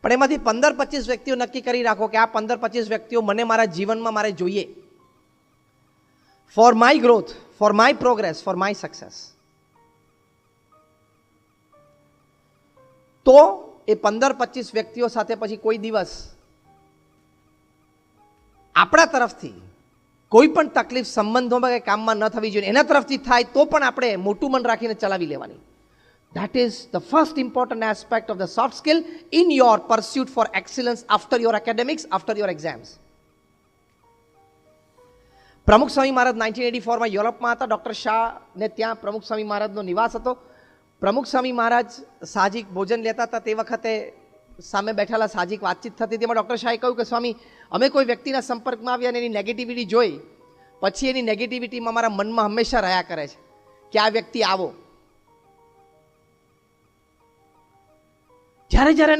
પણ એમાંથી 15-25 વ્યક્તિઓ નક્કી કરી રાખો કે આ 15-25 વ્યક્તિઓ મને મારા જીવનમાં મારે જોઈએ, for my growth, for my progress, for my success. તો એ 15-25 વ્યક્તિઓ સાથે પછી કોઈ દિવસ આપણા તરફથી કોઈ પણ તકલીફ સંબંધોમાં કે કામમાં ન થવી જોઈએ. એના તરફથી થાય તો પણ આપણે મોટું મન રાખીને ચલાવી લેવાની. That is the first important aspect of the soft skill in your pursuit for excellence after your academics, after your exams. પ્રમુખ સ્વામી મહારાજ 1984માં યુરોપમાં હતા. ડૉક્ટર શાહને ત્યાં પ્રમુખ સ્વામી મહારાજનો નિવાસ હતો. પ્રમુખ સ્વામી મહારાજ સાહજિક ભોજન લેતા હતા. તે વખતે સામે બેઠેલા સાહજિક વાતચીત થતી. તેમાં ડૉક્ટર શાહે કહ્યું કે સ્વામી, અમે કોઈ વ્યક્તિના સંપર્કમાં આવ્યા અને એની નેગેટિવિટી જોઈ, પછી એની નેગેટિવિટીમાં મારા મનમાં હંમેશા રહ્યા કરે છે કે આ વ્યક્તિ આવો. જ્યારે જ્યારે